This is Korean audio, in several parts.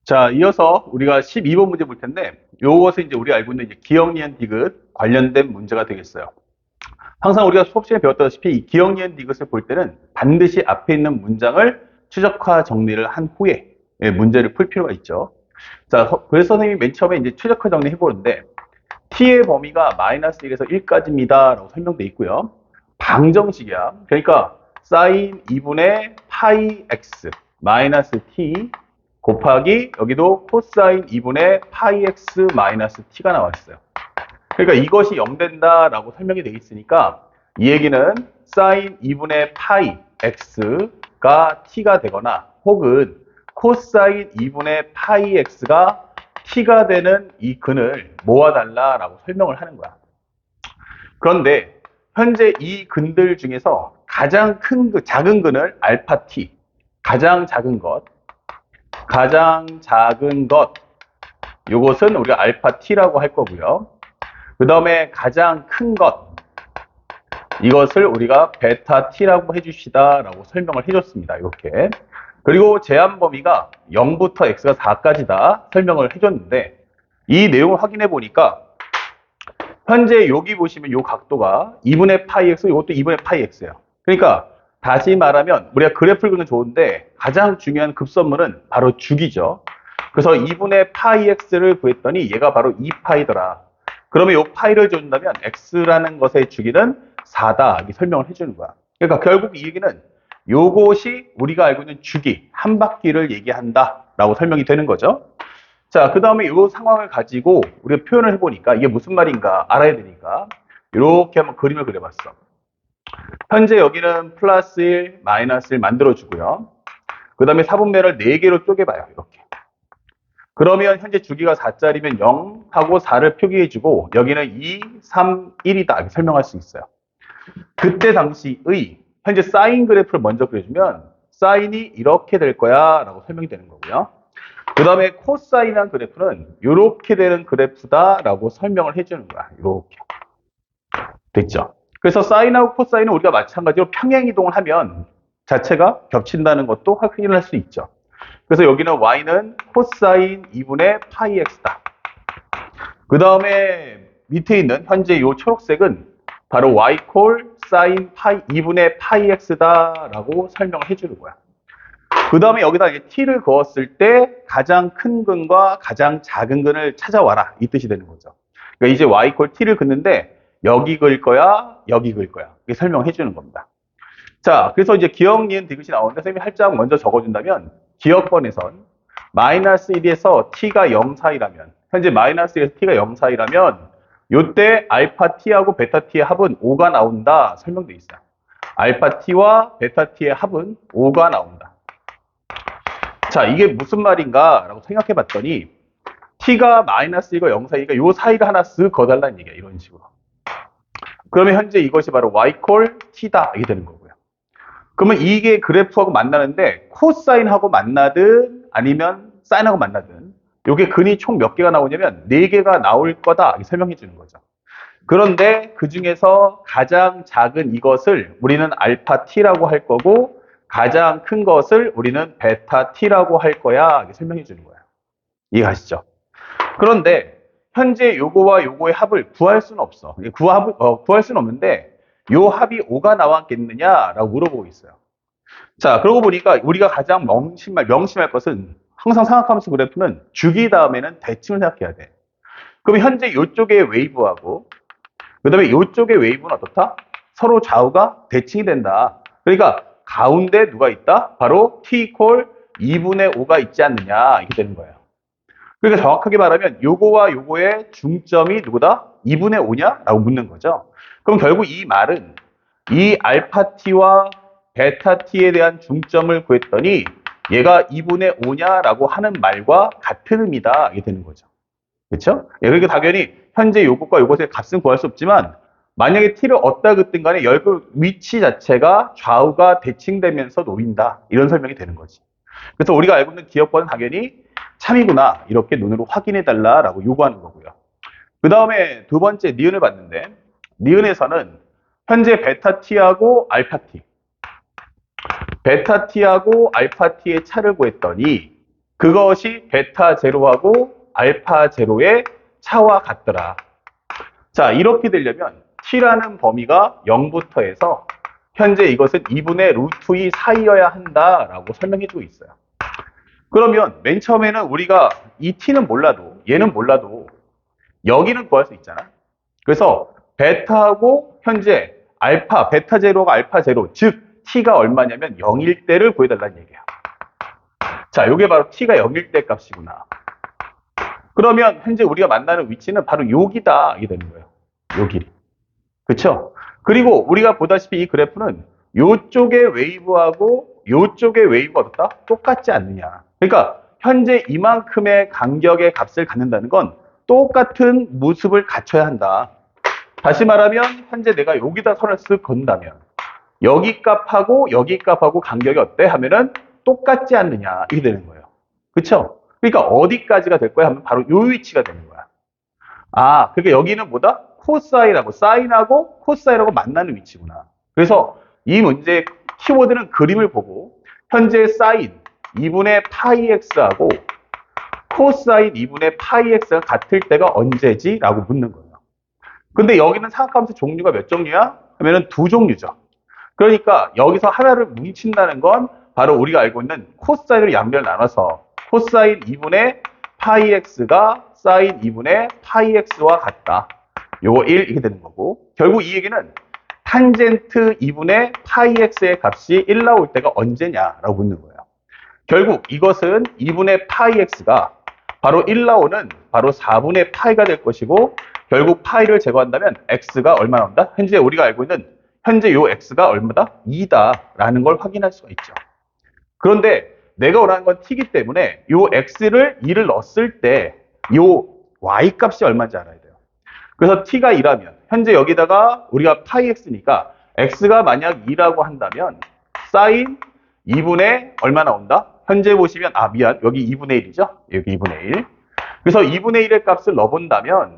자, 이어서 우리가 12번 문제 볼 텐데, 요것은 이제 우리가 알고 있는 이제 기억, 니은, 디귿 관련된 문제가 되겠어요. 항상 우리가 수업 시간에 배웠다시피 이 기억, 니은, 디귿을 볼 때는 반드시 앞에 있는 문장을 최적화 정리를 한 후에 문제를 풀 필요가 있죠. 자, 그래서 선생님이 맨 처음에 이제 최적화 정리 해보는데, t의 범위가 마이너스 1에서 1까지입니다. 라고 설명돼 있고요. 방정식이야. 그러니까 sin 2분의 파이 x 마이너스 t 곱하기 여기도 코사인 2분의 파이 x 마이너스 t가 나와 있어요. 그러니까 이것이 0 된다라고 설명이 되어 있으니까 이 얘기는 sin 2분의 파이 x가 t가 되거나 혹은 코사인 2분의 파이 x가 t가 되는 이 근을 모아달라라고 설명을 하는 거야. 그런데 현재 이 근들 중에서 가장 큰 작은 근을 알파 t, 가장 작은 것, 요것은 우리가 알파 t라고 할 거고요. 그 다음에 가장 큰 것, 이것을 우리가 베타 t라고 해주시다 라고 설명을 해줬습니다. 이렇게. 그리고 제한 범위가 0부터 x가 4까지다 설명을 해줬는데 이 내용을 확인해 보니까 현재 여기 보시면 이 각도가 2분의 파이 x, 이것도 2분의 파이 x예요. 그러니까 다시 말하면 우리가 그래프를 그리는 건 좋은데 가장 중요한 급선물은 바로 주기죠. 그래서 2분의 파이 x를 구했더니 얘가 바로 2파이더라. 그러면 이 파이를 줘준다면 x라는 것의 주기는 4다. 이렇게 설명을 해주는 거야. 그러니까 결국 이 얘기는 요것이 우리가 알고 있는 주기, 한 바퀴를 얘기한다. 라고 설명이 되는 거죠. 자, 그 다음에 이 상황을 가지고 우리가 표현을 해보니까 이게 무슨 말인가 알아야 되니까 이렇게 한번 그림을 그려봤어. 현재 여기는 플러스 1, 마이너스 1 만들어주고요. 그 다음에 4분면을 4개로 쪼개봐요. 이렇게. 그러면 현재 주기가 4짜리면 0하고 4를 표기해주고 여기는 2, 3, 1이다. 이렇게 설명할 수 있어요. 그때 당시의 현재 사인 그래프를 먼저 그려주면 사인이 이렇게 될 거야 라고 설명이 되는 거고요. 그 다음에 코사인한 그래프는 이렇게 되는 그래프다라고 설명을 해주는 거야. 이렇게. 됐죠? 그래서 사인하고 코사인은 우리가 마찬가지로 평행이동을 하면 자체가 겹친다는 것도 확인할 수 있죠. 그래서 여기는 y는 코사인 2분의 파이 x다. 그 다음에 밑에 있는 현재 이 초록색은 바로 y 콜 사인 파이 2분의 파이 x다라고 설명을 해주는 거야. 그 다음에 여기다 이제 t를 그었을 때 가장 큰 근과 가장 작은 근을 찾아와라 이 뜻이 되는 거죠. 그러니까 이제 y 콜 t를 긋는데 여기 그을 거야, 여기 그을 거야. 이렇게 설명해 주는 겁니다. 자, 그래서 이제 기억, 니은, 디귿이 나오는데 선생님이 살짝 먼저 적어준다면 기억번에선 마이너스 1에서 t가 0 사이라면 현재 마이너스 1에서 t가 0 사이라면 요때 알파 t하고 베타 t의 합은 5가 나온다 설명돼 있어요. 알파 t와 베타 t의 합은 5가 나온다. 자, 이게 무슨 말인가 라고 생각해 봤더니 t가 마이너스 1과 0 사이니까 요 사이를 하나 쓱 거달라는 얘기야. 이런 식으로. 그러면 현재 이것이 바로 y 콜 t다 이게 되는 거고요. 그러면 이게 그래프하고 만나는데 코사인하고 만나든 아니면 사인하고 만나든 이게 근이 총 몇 개가 나오냐면 4개가 나올 거다 이렇게 설명해 주는 거죠. 그런데 그 중에서 가장 작은 이것을 우리는 알파 t라고 할 거고 가장 큰 것을 우리는 베타 t라고 할 거야 이렇게 설명해 주는 거예요. 이해가시죠? 그런데 현재 요거와 요거의 합을 구할 수는 없어. 구할 수는 없는데 요 합이 5가 나왔겠느냐라고 물어보고 있어요. 자, 그러고 보니까 우리가 가장 명심할 것은 항상 생각하면서 그래프는 주기 다음에는 대칭을 생각해야 돼. 그럼 현재 요쪽의 웨이브하고 그 다음에 요쪽의 웨이브는 어떻다? 서로 좌우가 대칭이 된다. 그러니까 가운데 누가 있다? 바로 t 이퀄 2분의 5가 있지 않느냐 이렇게 되는 거예요. 그러니까 정확하게 말하면 요거와 요거의 중점이 누구다? 2분의 5냐? 라고 묻는 거죠. 그럼 결국 이 말은 이 알파 t와 베타 t에 대한 중점을 구했더니 얘가 2분의 5냐라고 하는 말과 같은 의미다. 이게 되는 거죠. 그렇죠? 예, 그러니까 당연히 현재 요것과 요것의 값은 구할 수 없지만 만약에 t를 어디다 긋든 간에 열그 위치 자체가 좌우가 대칭되면서 놓인다. 이런 설명이 되는 거지. 그래서 우리가 알고 있는 기억과는 당연히 참이구나 이렇게 눈으로 확인해 달라라고 요구하는 거고요. 그 다음에 두 번째 니은을 봤는데 니은에서는 현재 베타 t하고 알파 t하고 알파 t의 차를 구했더니 그것이 베타 제로하고 알파 제로의 차와 같더라. 자, 이렇게 되려면 t라는 범위가 0부터 해서 현재 이것은 2분의 루트 2 사이여야 한다라고 설명해주고 있어요. 그러면 맨 처음에는 우리가 이 t는 몰라도, 얘는 몰라도 여기는 구할 수 있잖아. 그래서 베타하고 현재 알파, 베타 제로가 알파 제로, 즉 t가 얼마냐면 0일 때를 구해달라는 얘기야. 자, 이게 바로 t가 0일 때 값이구나. 그러면 현재 우리가 만나는 위치는 바로 여기다, 이게 되는 거예요. 요 길이. 그쵸? 그리고 우리가 보다시피 이 그래프는 요쪽의 웨이브하고 요쪽의 웨이브가 어떻다? 똑같지 않느냐. 그러니까 현재 이만큼의 간격의 값을 갖는다는 건 똑같은 모습을 갖춰야 한다. 다시 말하면 현재 내가 여기다 선을 쓱 건다면 여기 값하고 여기 값하고 간격이 어때? 하면은 똑같지 않느냐. 이게 되는 거예요. 그쵸? 그러니까 어디까지가 될 거야? 하면 바로 요 위치가 되는 거야. 아, 그러니까 여기는 뭐다? 코사인하고 사인하고 코사인하고 만나는 위치구나. 그래서 이 문제의 키워드는 그림을 보고 현재 사인 2분의 파이 x하고 코사인 2분의 파이 x가 같을 때가 언제지? 라고 묻는 거예요. 근데 여기는 사각함수 종류가 몇 종류야? 하면은 두 종류죠. 그러니까 여기서 하나를 뭉친다는 건 바로 우리가 알고 있는 코사인을 양변을 나눠서 코사인 2분의 파이 x가 사인 2분의 파이 x와 같다. 요거 1 이렇게 되는 거고, 결국 이 얘기는 탄젠트 2분의 파이 x의 값이 1 나올 때가 언제냐라고 묻는 거예요. 결국 이것은 2분의 파이 x가 바로 1 나오는 바로 4분의 파이가 될 것이고, 결국 파이를 제거한다면 x가 얼마 나온다? 현재 우리가 알고 있는 현재 요 x가 얼마다? 2다라는 걸 확인할 수가 있죠. 그런데 내가 원하는 건 t이기 때문에 요 x를 2를 넣었을 때 요 y 값이 얼마인지 알아야 돼요. 그래서 t가 2라면 현재 여기다가 우리가 파이 x니까 x가 만약 2라고 한다면 사인 2분의 얼마 나온다? 현재 보시면 미안, 여기 2분의 1이죠? 여기 2분의 1. 그래서 2분의 1의 값을 넣어본다면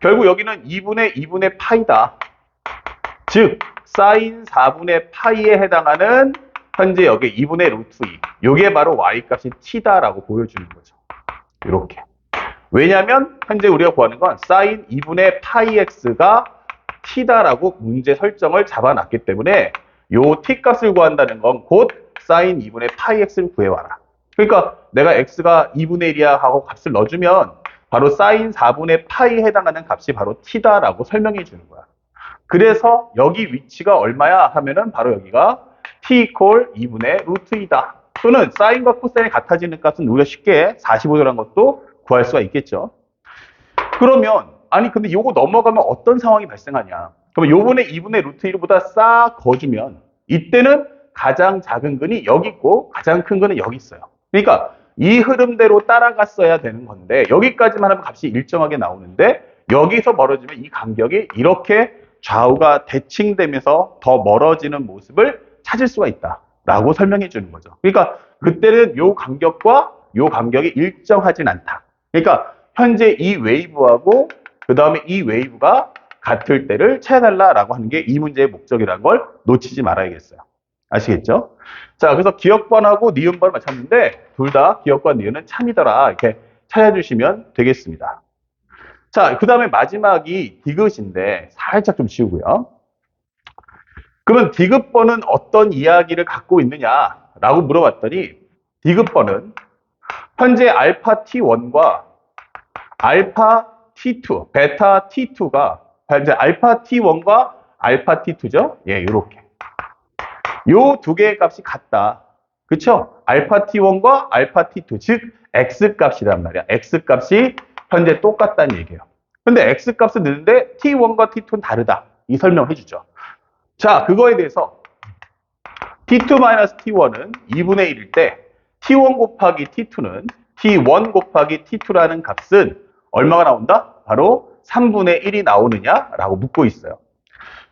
결국 여기는 2분의 파이다. 즉 사인 4분의 파이에 해당하는 현재 여기 2분의 루트 2. 요게 바로 y값이 t다라고 보여주는 거죠. 이렇게. 왜냐하면 현재 우리가 구하는 건 사인 2분의 파이 x가 t다라고 문제 설정을 잡아놨기 때문에 요 t 값을 구한다는 건 곧 사인 2분의 파이 x를 구해와라. 그러니까 내가 x가 2분의 1이야 하고 값을 넣어주면 바로 사인 4분의 파이에 해당하는 값이 바로 t다라고 설명해 주는 거야. 그래서 여기 위치가 얼마야 하면은 바로 여기가 t 이퀄 2분의 루트 2다. 또는 사인과 코사인이 같아지는 값은 우리가 쉽게 45도라는 것도 구할 수가 있겠죠. 그러면 아니 근데 요거 넘어가면 어떤 상황이 발생하냐. 그러면 요번에 2분의 루트 1보다 싹 거주면 이때는 가장 작은 근이 여기 있고 가장 큰 근은 여기 있어요. 그러니까 이 흐름대로 따라갔어야 되는 건데 여기까지만 하면 값이 일정하게 나오는데 여기서 멀어지면 이 간격이 이렇게 좌우가 대칭되면서 더 멀어지는 모습을 찾을 수가 있다라고 설명해 주는 거죠. 그러니까 그때는 요 간격과 요 간격이 일정하진 않다. 그러니까 현재 이 웨이브하고 그 다음에 이 웨이브가 같을 때를 찾아달라라고 하는 게 이 문제의 목적이라는 걸 놓치지 말아야겠어요. 아시겠죠? 자, 그래서 기억번하고 니은번을 맞췄는데 둘 다 기억과 니은은 참이더라 이렇게 찾아주시면 되겠습니다. 자, 그 다음에 마지막이 디귿인데 살짝 좀 지우고요. 그러면 디귿번은 어떤 이야기를 갖고 있느냐라고 물어봤더니 디귿번은 현재 알파 T1과 알파 T2, 베타 T2가 현재 알파 T1과 알파 T2죠? 예, 요렇게. 요 두 개의 값이 같다. 그쵸? 알파 T1과 알파 T2, 즉 X 값이란 말이야. X 값이 현재 똑같다는 얘기예요. 근데 X 값을 넣는데 T1과 T2는 다르다. 이 설명을 해주죠. 자, 그거에 대해서 T2-T1은 2분의 1일 때 T1 곱하기 T2는 T1 곱하기 T2라는 값은 얼마가 나온다? 바로 3분의 1이 나오느냐라고 묻고 있어요.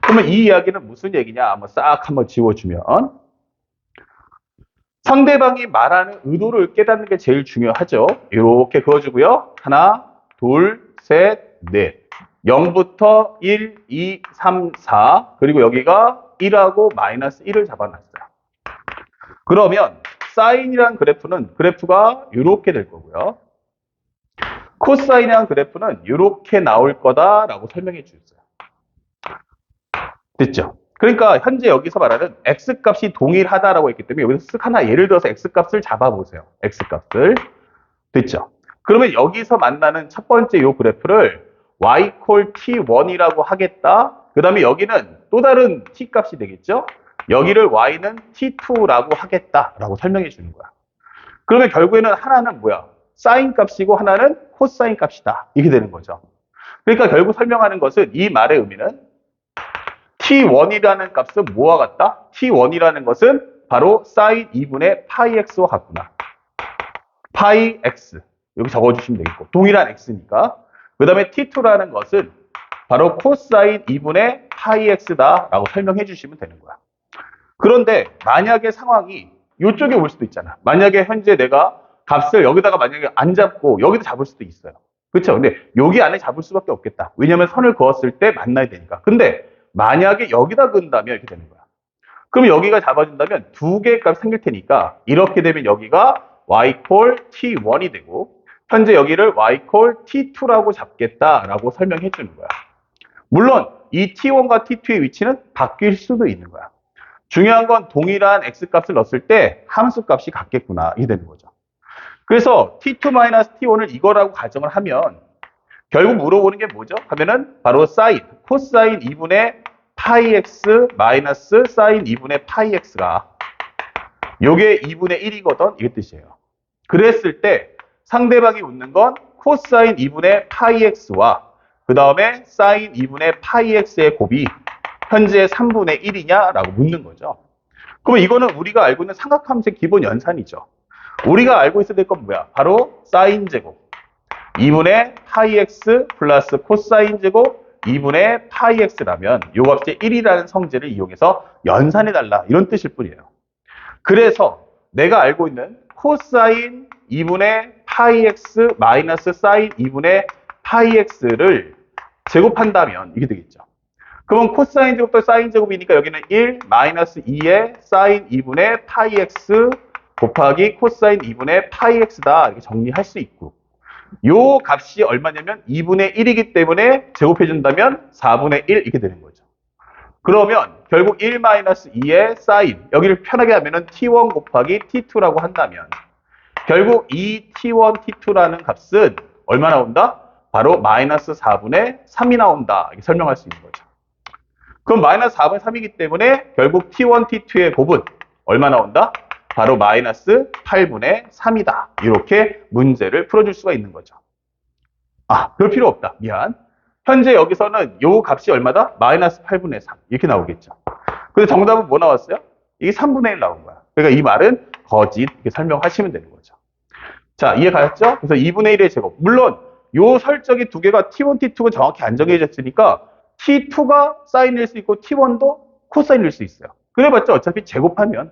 그러면 이 이야기는 무슨 얘기냐? 한번 싹 한번 지워주면 상대방이 말하는 의도를 깨닫는 게 제일 중요하죠. 이렇게 그어주고요. 하나, 둘, 셋, 넷. 0부터 1, 2, 3, 4 그리고 여기가 1하고 마이너스 1을 잡아놨어요. 그러면 사인이란 그래프가 이렇게 될 거고요. 코사인이란 그래프는 이렇게 나올 거다라고 설명해 주셨어요. 됐죠? 그러니까 현재 여기서 말하는 x값이 동일하다라고 했기 때문에 여기서 쓱 하나 예를 들어서 x값을 잡아보세요. x값을. 됐죠? 그러면 여기서 만나는 첫 번째 요 그래프를 y 콜 t1이라고 하겠다. 그 다음에 여기는 또 다른 t 값이 되겠죠? 여기를 y는 t2라고 하겠다라고 설명해 주는 거야. 그러면 결국에는 하나는 뭐야? 사인 값이고 하나는 코사인 값이다. 이게 되는 거죠. 그러니까 결국 설명하는 것은 이 말의 의미는 t1이라는 값은 뭐와 같다? t1이라는 것은 바로 사인 2분의 파이 x와 같구나. 파이 x. 여기 적어주시면 되겠고. 동일한 x니까. 그 다음에 t2라는 것은 바로 코사인 2분의 파이 x다 라고 설명해 주시면 되는 거야. 그런데 만약에 상황이 이쪽에 올 수도 있잖아. 만약에 현재 내가 값을 여기다가 만약에 안 잡고 여기도 잡을 수도 있어요. 그렇죠? 근데 여기 안에 잡을 수밖에 없겠다. 왜냐면 선을 그었을 때 만나야 되니까. 근데 만약에 여기다 그은다면 이렇게 되는 거야. 그럼 여기가 잡아준다면 두 개의 값이 생길 테니까 이렇게 되면 여기가 y 콜 t1이 되고 현재 여기를 y 콜 t2라고 잡겠다라고 설명해 주는 거야. 물론 이 t1과 t2의 위치는 바뀔 수도 있는 거야. 중요한 건 동일한 x값을 넣었을 때 함수값이 같겠구나 이게 되는 거죠. 그래서 t2-t1을 이거라고 가정을 하면 결국 물어보는 게 뭐죠? 하면은 바로 사인, 코사인 2분의 파이 x 마이너스 사인 2분의 파이 x가 요게 2분의 1이거든 이게 뜻이에요. 그랬을 때 상대방이 묻는 건 코사인 2분의 파이 x와 그 다음에 사인 2분의 파이 x의 곱이 현재 3분의 1이냐라고 묻는 거죠. 그러면 이거는 우리가 알고 있는 삼각함수의 기본 연산이죠. 우리가 알고 있어야 될 건 뭐야? 바로 사인 제곱 2분의 파이 x 플러스 코사인 제곱 2분의 파이 x라면 요 값이 1이라는 성질을 이용해서 연산해달라 이런 뜻일 뿐이에요. 그래서 내가 알고 있는 코사인 2분의 파이 x 마이너스 사인 2분의 파이 x를 제곱한다면 이게 되겠죠. 그러면 코사인 제곱도 사인 제곱이니까 여기는 1 마이너스 2의 사인 2분의 파이 x 곱하기 코사인 2분의 파이 x다 이렇게 정리할 수 있고 요 값이 얼마냐면 2분의 1이기 때문에 제곱해준다면 4분의 1 이렇게 되는 거죠. 그러면 결국 1 마이너스 2의 사인 여기를 편하게 하면은 t1 곱하기 t2라고 한다면 결국 이 t1, t2라는 값은 얼마 나온다? 바로 마이너스 4분의 3이 나온다 이렇게 설명할 수 있는 거죠. 그럼 마이너스 4분의 3이기 때문에 결국 t1, t2의 곱은 얼마 나온다? 바로 마이너스 8분의 3이다. 이렇게 문제를 풀어줄 수가 있는 거죠. 아, 그럴 필요 없다. 미안. 현재 여기서는 요 값이 얼마다? 마이너스 8분의 3. 이렇게 나오겠죠. 근데 정답은 뭐 나왔어요? 이게 3분의 1 나온 거야. 그러니까 이 말은 거짓. 이렇게 설명하시면 되는 거죠. 자, 이해 가셨죠? 그래서 2분의 1의 제곱. 물론 요 설정이 두 개가 t1, t2가 정확히 안 정해졌으니까 t2가 사인일 수 있고 t1도 코사인일 수 있어요. 그래봤자 어차피 제곱하면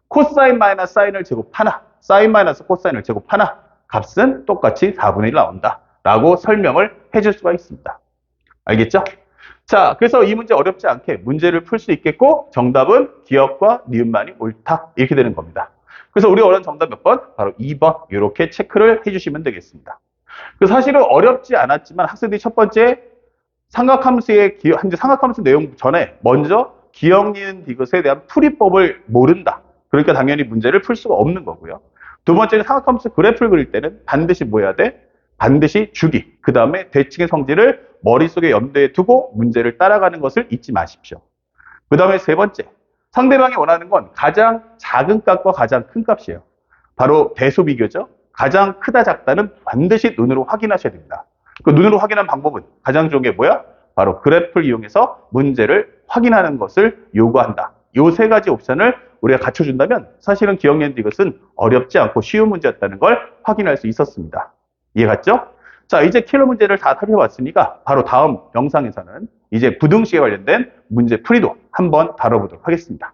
코사인 마이너스 사인을 제곱하나 사인 마이너스 코사인을 제곱하나 값은 똑같이 4분의 1 나온다 라고 설명을 해줄 수가 있습니다. 알겠죠? 자, 그래서 이 문제 어렵지 않게 문제를 풀 수 있겠고 정답은 기억과 니은만이 옳다 이렇게 되는 겁니다. 그래서 우리 어려운 정답 몇 번? 바로 2번 이렇게 체크를 해주시면 되겠습니다. 그래서 사실은 어렵지 않았지만 학생들이 첫 번째 현재 삼각함수 내용 전에 먼저 기억, 니은, 디귿에 대한 풀이법을 모른다. 그러니까 당연히 문제를 풀 수가 없는 거고요. 두 번째는 삼각함수 그래프를 그릴 때는 반드시 뭐 해야 돼? 반드시 주기, 그 다음에 대칭의 성질을 머릿속에 염두에 두고 문제를 따라가는 것을 잊지 마십시오. 그 다음에 세 번째, 상대방이 원하는 건 가장 작은 값과 가장 큰 값이에요. 바로 대소 비교죠. 가장 크다 작다는 반드시 눈으로 확인하셔야 됩니다. 그 눈으로 확인한 방법은 가장 좋은 게 뭐야? 바로 그래프를 이용해서 문제를 확인하는 것을 요구한다. 요 세 가지 옵션을 우리가 갖춰준다면 사실은 기억, 니은, 디귿은 어렵지 않고 쉬운 문제였다는 걸 확인할 수 있었습니다. 이해 갔죠? 자, 이제 킬러 문제를 다 살펴봤으니까 바로 다음 영상에서는 이제 부등식에 관련된 문제 풀이도 한번 다뤄보도록 하겠습니다.